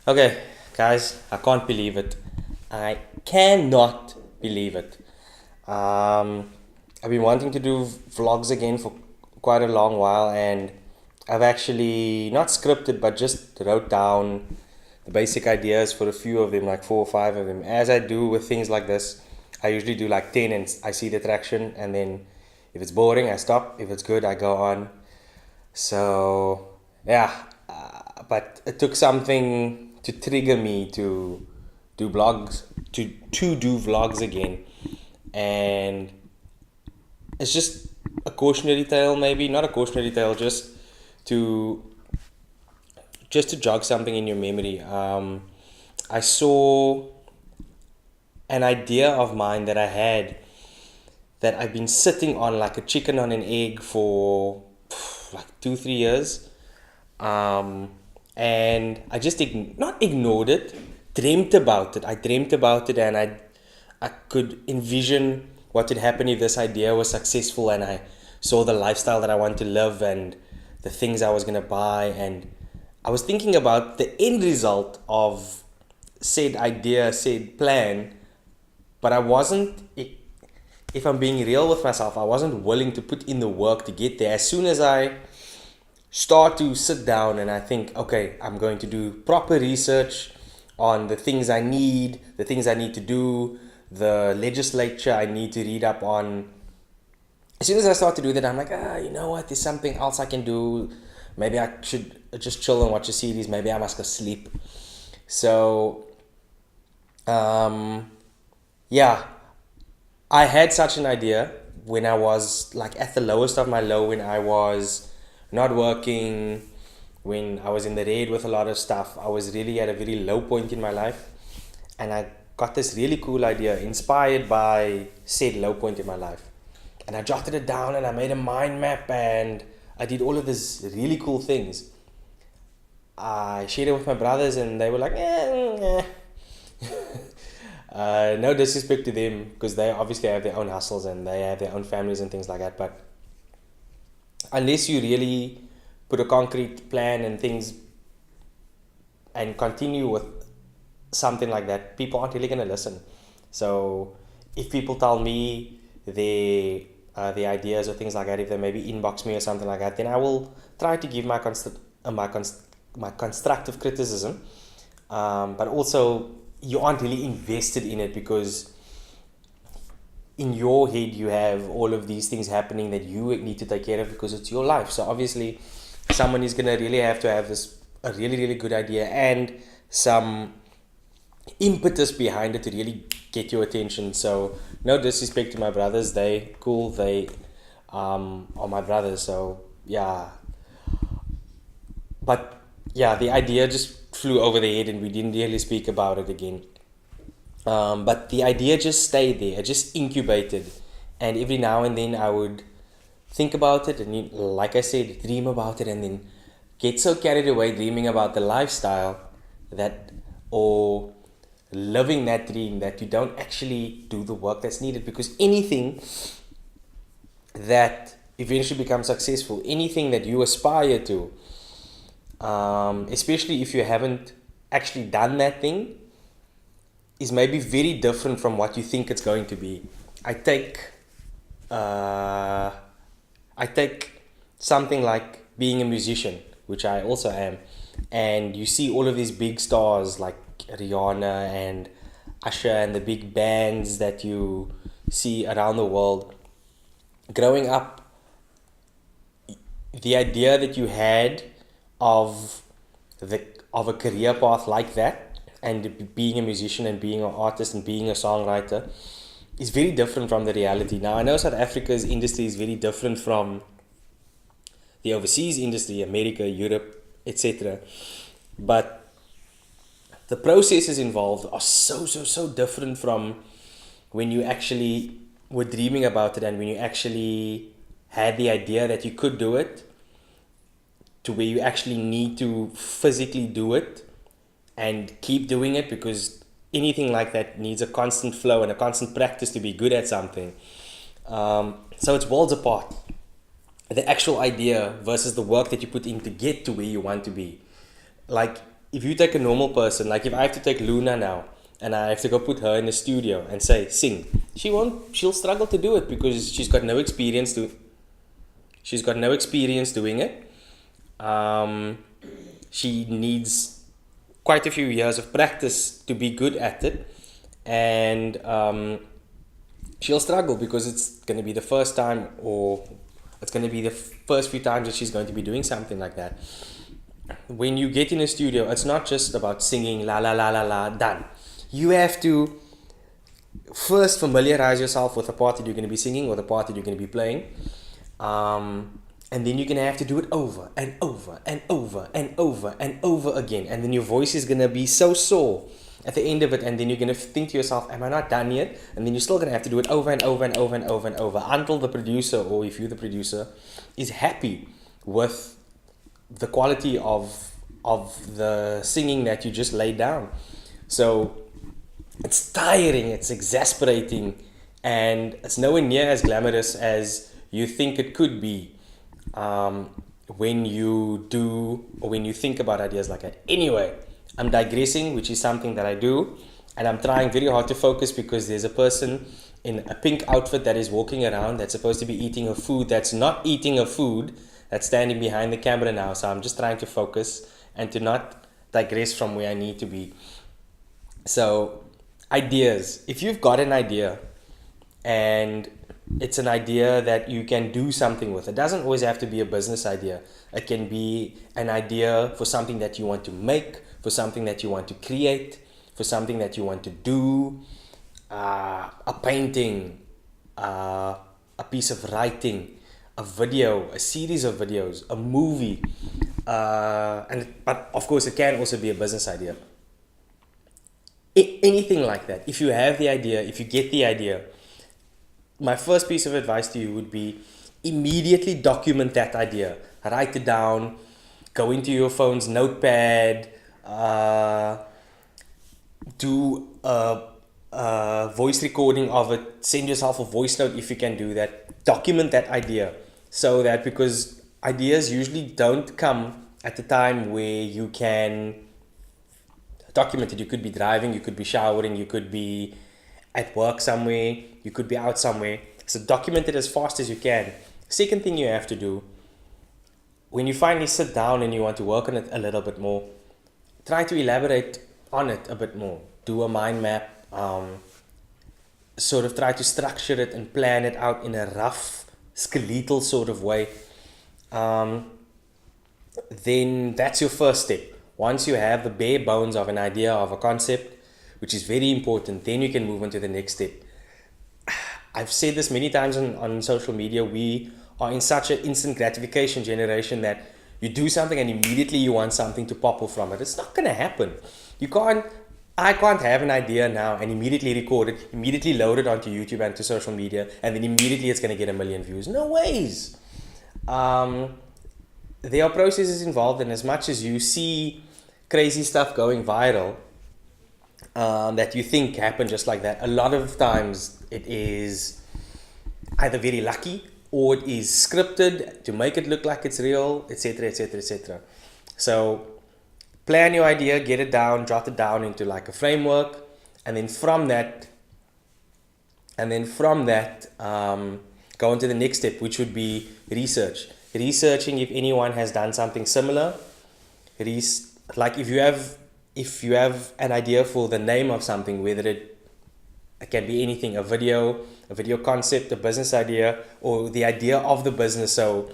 Okay, guys, I can't believe it. I cannot believe it. Um, I've been wanting to do vlogs again for quite a long while, and I've actually not scripted but just wrote down the basic ideas for a few of them, like four or five of them. As I do with things like this, I usually do like 10 and I see the traction, and then if it's boring, I stop. If it's good, I go on. So, yeah, but it took something to trigger me to do vlogs, to do vlogs again. And it's just a cautionary tale, maybe not a cautionary tale, to just to jog something in your memory. I saw an idea of mine that I had that I've been sitting on like a chicken on an egg for like 2 3 years, um, and I just not ignored it, dreamt about it. I dreamt about it, and I could envision what would happen if this idea was successful, and I saw the lifestyle that I want to live and the things I was gonna buy, and I was thinking about the end result of said idea, said plan, but I wasn't. If I'm being real with myself, I wasn't willing to put in the work to get there. As soon as I start to sit down and I think, okay, I'm going to do proper research on the things I need, the things I need to do, the legislature I need to read up on. As soon as I start to do that, I'm like, you know what? There's something else I can do. Maybe I should just chill and watch a series. Maybe I must go sleep. So, um, yeah, I had such an idea when I was like at the lowest of my low, when I was not working, when I was in the red with a lot of stuff. I was really at a very low point in my life, and I got this really cool idea inspired by said low point in my life. And I jotted it down and I made a mind map and I did all of these really cool things. I shared it with my brothers and they were like, no disrespect to them because they obviously have their own hustles and they have their own families and things like that. But unless you really put a concrete plan and things and continue with something like that, people aren't really going to listen. So if people tell me their ideas or things like that, if they maybe inbox me or something like that, then I will try to give my constructive criticism. But also, you aren't really invested in it because in your head you have all of these things happening that you need to take care of because it's your life. So obviously, someone is gonna really have to have this a really good idea and some impetus behind it to really get your attention. So no disrespect to my brothers, they cool, they are my brothers. So yeah, but yeah, the idea just flew over the head and we didn't really speak about it again. But the idea just stayed there, it just incubated, and every now and then I would think about it and, like I said, dream about it, and then get so carried away dreaming about the lifestyle that, or living that dream, that you don't actually do the work that's needed. Because anything that eventually becomes successful, anything that you aspire to, especially if you haven't actually done that thing, is maybe very different from what you think it's going to be. I take uh, I take something like being a musician, which I also am, and you see all of these big stars like Rihanna and Usher and the big bands that you see around the world. Growing up, the idea that you had of the of a career path like that, and being a musician and being an artist and being a songwriter, is very different from the reality. Now I know South Africa's industry is very different from the overseas industry, America, Europe, etc. But the processes involved are so different from when you actually were dreaming about it and when you actually had the idea that you could do it, to where you actually need to physically do it and keep doing it, because anything like that needs a constant flow and a constant practice to be good at something. So it's worlds apart, the actual idea versus the work that you put in to get to where you want to be. Like, if you take a normal person, like if I have to take Luna now and I have to go put her in the studio and say sing, she'll struggle to do it because she's got no experience doing it. Um, she needs quite a few years of practice to be good at it, and she'll struggle because it's going to be the first time, or it's going to be the first few times that she's going to be doing something like that. When you get in a studio, it's not just about singing la la la la la, done. You have to first familiarize yourself with the part that you're going to be singing or the part that you're going to be playing. And then you're going to have to do it over and over and over and over and over again. And then your voice is going to be so sore at the end of it. And then you're going to think to yourself, am I not done yet? And then you're still going to have to do it over and over and over and over and over until the producer, or if you're the producer, is happy with the quality of the singing that you just laid down. So it's tiring, it's exasperating, and it's nowhere near as glamorous as you think it could be when you do, or when you think about ideas like that. Anyway, I'm digressing, which is something that I do, and I'm trying very hard to focus because there's a person in a pink outfit that is walking around that's supposed to be eating her food, that's not eating her food, that's standing behind the camera now. So I'm just trying to focus and to not digress from where I need to be. So, ideas. If you've got an idea and it's an idea that you can do something with, it doesn't always have to be a business idea. It can be an idea for something that you want to make, for something that you want to create, for something that you want to do, a painting, a piece of writing, a video, a series of videos, a movie, but of course it can also be a business idea. Anything like that. If you have the idea, if you get the idea, my first piece of advice to you would be immediately document that idea. Write it down, go into your phone's notepad, do a voice recording of it, send yourself a voice note if you can do that. Document that idea, so that, because ideas usually don't come at the time where you can document it. You could be driving, you could be showering, you could be at work somewhere, you could be out somewhere. So document it as fast as you can. Second thing you have to do, when you finally sit down and you want to work on it a little bit more, try to elaborate on it a bit more. Do a mind map, sort of try to structure it and plan it out in a rough, skeletal sort of way. Then that's your first step. Once you have the bare bones of an idea, of a concept, which is very important, then you can move on to the next step. I've said this many times on social media, we are in such an instant gratification generation that you do something and immediately you want something to pop off from it. It's not going to happen. I can't have an idea now and immediately record it, immediately load it onto YouTube and to social media, and then immediately it's going to get 1 million views. No ways. There are processes involved, and as much as you see crazy stuff going viral, that you think happen just like that, a lot of times it is either very lucky or it is scripted to make it look like it's real, etc., etc., etc. So plan your idea, get it down, jot it down into like a framework, and then from that go on to the next step, which would be researching if anyone has done something similar. Like if you have an idea for the name of something, whether it can be anything, a video concept, a business idea, or the idea of the business. So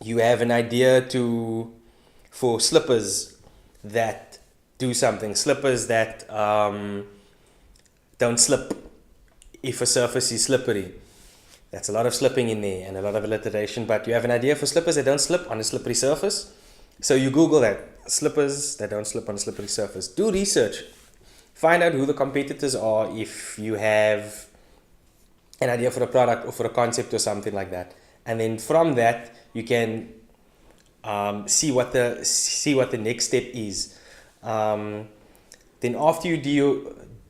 you have an idea for slippers that do something, slippers that don't slip if a surface is slippery. That's a lot of slipping in there and a lot of alliteration, but you have an idea for slippers that don't slip on a slippery surface. So you Google that, slippers that don't slip on a slippery surface. Do research. Find out who the competitors are if you have an idea for a product or for a concept or something like that. And then from that, you can see what the next step is. Then after you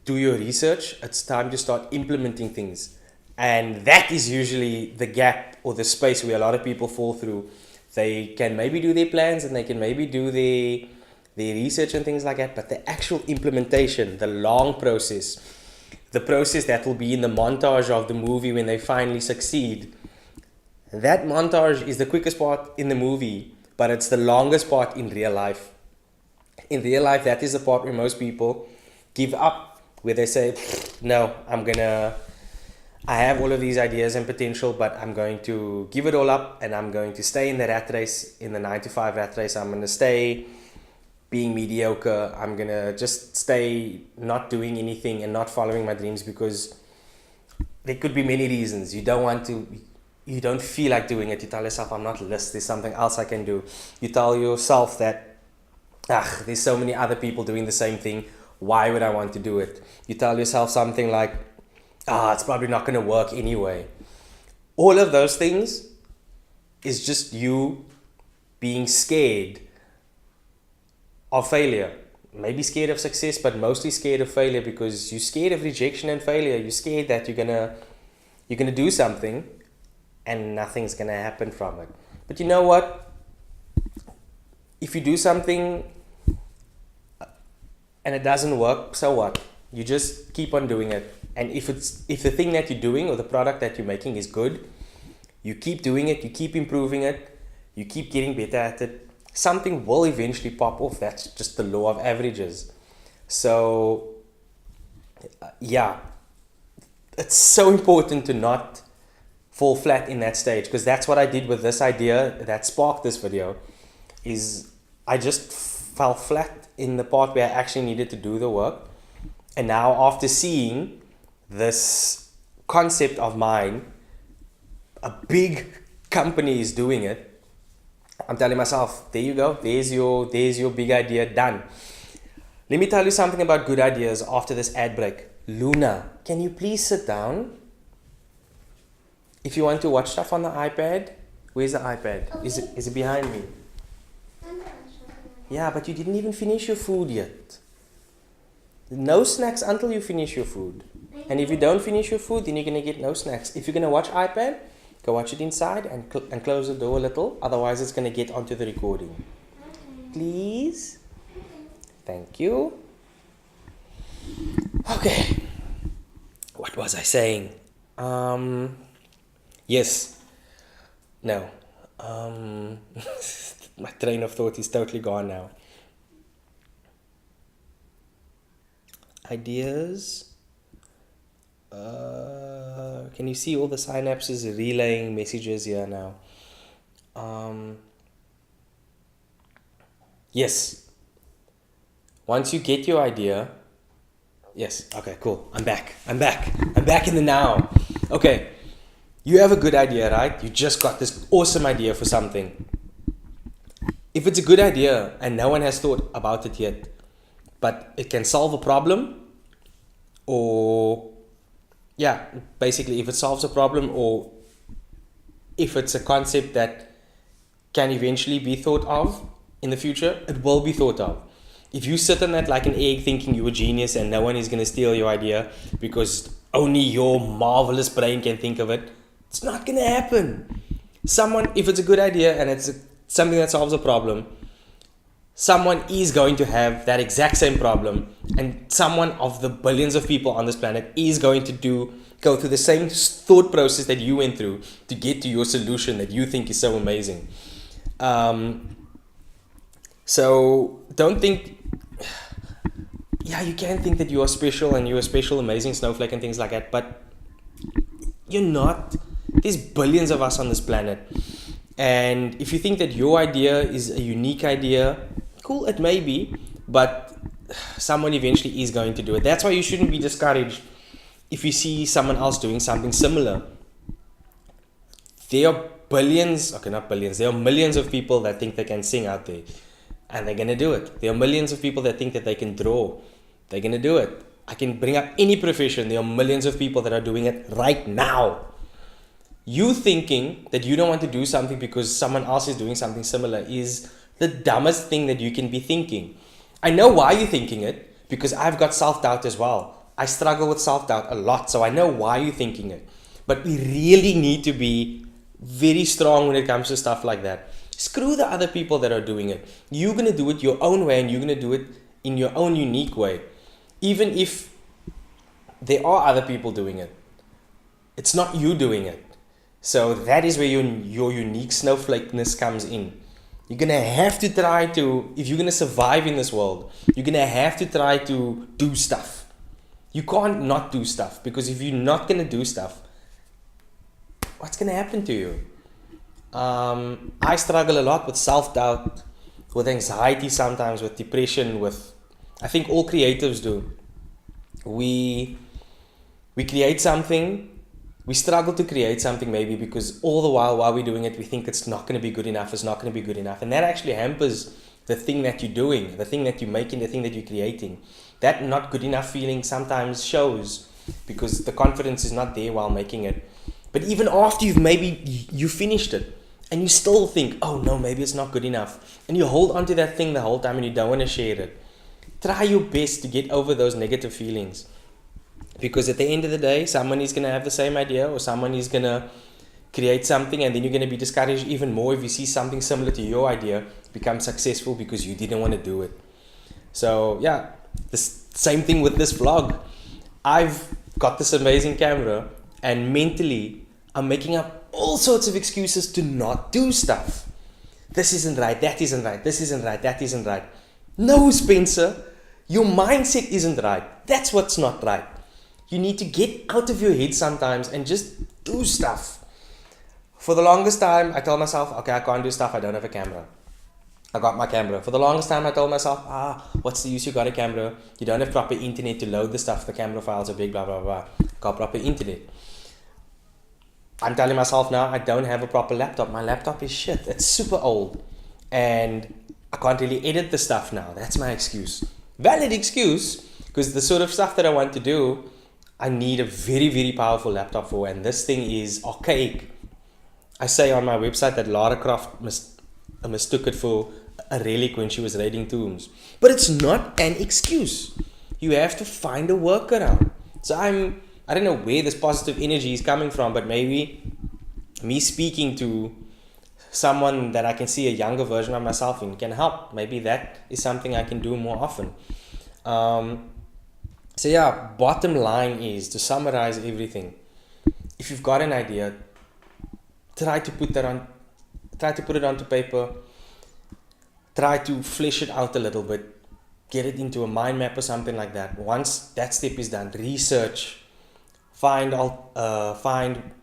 do your research, it's time to start implementing things. And that is usually the gap or the space where a lot of people fall through. They can maybe do their plans and they can maybe do their research and things like that, but the actual implementation, the long process, the process that will be in the montage of the movie when they finally succeed, that montage is the quickest part in the movie, but it's the longest part in real life. In real life, that is the part where most people give up, where they say, no, I have all of these ideas and potential, but I'm going to give it all up and I'm going to stay in the rat race, in the 9 to 5 rat race. I'm going to stay being mediocre. I'm going to just stay not doing anything and not following my dreams, because there could be many reasons. You don't feel like doing it. You tell yourself, I'm not list, there's something else I can do. You tell yourself that, there's so many other people doing the same thing. Why would I want to do it? You tell yourself something like, it's probably not going to work anyway. All of those things is just you being scared of failure. Maybe scared of success, but mostly scared of failure, because you're scared of rejection and failure. You're scared that you're gonna do something and nothing's gonna happen from it. But you know what? If you do something and it doesn't work, so what? You just keep on doing it. And if the thing that you're doing or the product that you're making is good, you keep doing it, you keep improving it, you keep getting better at it, something will eventually pop off. That's just the law of averages. So yeah, it's so important to not fall flat in that stage, because that's what I did with this idea that sparked this video. Is I just fell flat in the part where I actually needed to do the work. And now, after seeing this concept of mine, a big company is doing it, I'm telling myself, there you go, there's your big idea done. Let me tell you something about good ideas after this ad break. Luna, can you please sit down? If you want to watch stuff on the iPad, where's the iPad? Okay. Is it behind me? Yeah, but you didn't even finish your food yet. No snacks until you finish your food. And if you don't finish your food, then you're going to get no snacks. If you're going to watch iPad, go watch it inside and close the door a little. Otherwise, it's going to get onto the recording. Please? Thank you. Okay. What was I saying? Yes. No. My train of thought is totally gone now. Ideas. Can you see all the synapses relaying messages here now? Yes. Once you get your idea. Yes. Okay, cool. I'm back in the now. Okay. You have a good idea, right? You just got this awesome idea for something. If it's a good idea and no one has thought about it yet, but it can solve a problem, or basically if it solves a problem, or if it's a concept that can eventually be thought of in the future, it will be thought of. If you sit on that like an egg thinking you're a genius and no one is going to steal your idea because only your marvelous brain can think of it, it's not going to happen. If it's a good idea and it's something that solves a problem, someone is going to have that exact same problem, and someone of the billions of people on this planet is going to go through the same thought process that you went through to get to your solution that you think is so amazing. So don't think, you can think that you are special and you're a special, amazing snowflake and things like that, but you're not. There's billions of us on this planet. And if you think that your idea is a unique idea, cool, it may be, but someone eventually is going to do it. That's why you shouldn't be discouraged if you see someone else doing something similar. There are there are millions of people that think they can sing out there, and they're going to do it. There are millions of people that think that they can draw. They're going to do it. I can bring up any profession. There are millions of people that are doing it right now. You thinking that you don't want to do something because someone else is doing something similar is the dumbest thing that you can be thinking. I know why you're thinking it, because I've got self-doubt as well. I struggle with self-doubt a lot, so I know why you're thinking it. But we really need to be very strong when it comes to stuff like that. Screw the other people that are doing it. You're going to do it your own way, and you're going to do it in your own unique way. Even if there are other people doing it, it's not you doing it. So that is where your unique snowflakeness comes in. You're going to have to try to, if you're going to survive in this world, you're going to have to try to do stuff. You can't not do stuff, because if you're not going to do stuff, what's going to happen to you? I struggle a lot with self-doubt, with anxiety sometimes, with depression, I think all creatives do. We create something, we struggle to create something maybe because all the while we're doing it, we think it's not going to be good enough, and that actually hampers the thing that you're doing, the thing that you're making, the thing that you're creating. That not good enough feeling sometimes shows because the confidence is not there while making it. But even after you finished it, and you still think, oh no, maybe it's not good enough, and you hold on to that thing the whole time and you don't want to share it, try your best to get over those negative feelings. Because at the end of the day, someone is going to have the same idea, or someone is going to create something, and then you're going to be discouraged even more if you see something similar to your idea become successful because you didn't want to do it. So yeah, the same thing with this vlog. I've got this amazing camera, and mentally I'm making up all sorts of excuses to not do stuff. This isn't right, that isn't right, this isn't right, that isn't right. No, Spencer, your mindset isn't right. That's what's not right. You need to get out of your head sometimes and just do stuff. For the longest time, I told myself, okay, I can't do stuff, I don't have a camera. I got my camera. For the longest time, I told myself, what's the use, you got a camera, you don't have proper internet to load the stuff, the camera files are big, blah, blah, blah. Got proper internet. I'm telling myself now, I don't have a proper laptop. My laptop is shit. It's super old. And I can't really edit the stuff now. That's my excuse. Valid excuse, because the sort of stuff that I want to do, I need a very, very powerful laptop for. And this thing is archaic. I say on my website that Lara Croft mistook it for a relic when she was raiding tombs. But it's not an excuse. You have to find a workaround. So I don't know where this positive energy is coming from, but maybe me speaking to someone that I can see a younger version of myself in can help. Maybe that is something I can do more often. So yeah, bottom line is, to summarize everything, if you've got an idea, try to put it onto paper, try to flesh it out a little bit, get it into a mind map or something like that. Once that step is done, research, find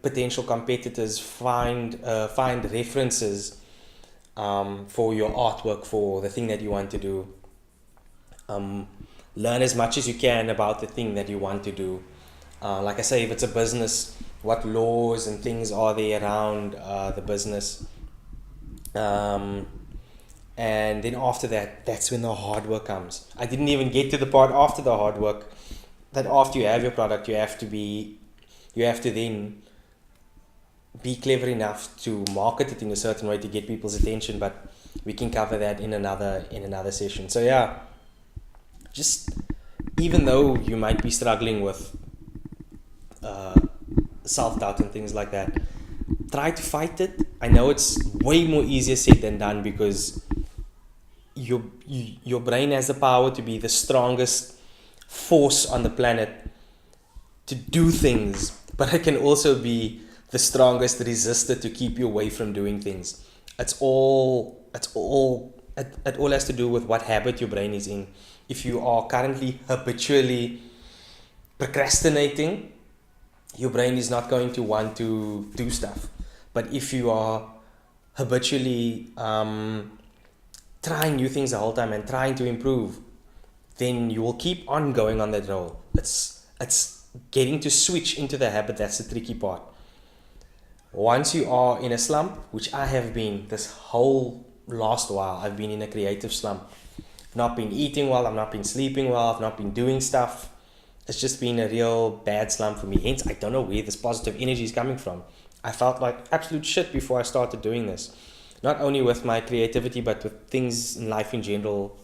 potential competitors, find references for your artwork, for the thing that you want to do. Learn as much as you can about the thing that you want to do. Like I say, if it's a business, what laws and things are there around the business. And then after that, that's when the hard work comes. I didn't even get to the part after the hard work, that after you have your product, you have to then be clever enough to market it in a certain way to get people's attention, but we can cover that in another session. So yeah, just even though you might be struggling with self-doubt and things like that, try to fight it. I know it's way more easier said than done, because your brain has the power to be the strongest force on the planet to do things, but it can also be the strongest resistor to keep you away from doing things. It all has to do with what habit your brain is in. If you are currently habitually procrastinating, your brain is not going to want to do stuff. But if you are habitually trying new things the whole time and trying to improve, then you will keep on going on that road. It's getting to switch into the habit that's the tricky part. Once you are in a slump, which I have been this whole last while, I've been in a creative slump. I've not been eating well, I've not been sleeping well, I've not been doing stuff. It's just been a real bad slump for me. Hence, I don't know where this positive energy is coming from. I felt like absolute shit before I started doing this. Not only with my creativity, but with things in life in general.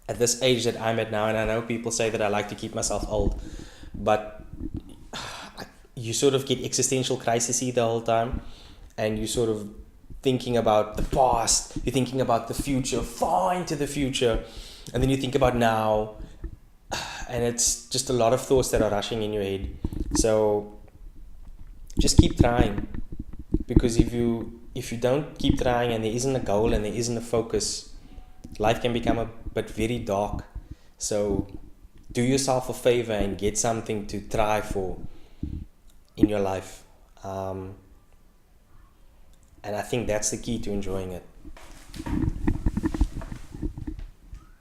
At this age that I'm at now, and I know people say that I like to keep myself old, but you sort of get existential crises the whole time, and you sort of thinking about the past, you're thinking about the future, far into the future, and then you think about now, and it's just a lot of thoughts that are rushing in your head. So just keep trying, because if you don't keep trying and there isn't a goal and there isn't a focus, life can become a bit very dark. So do yourself a favor and get something to try for in your life. And I think that's the key to enjoying it.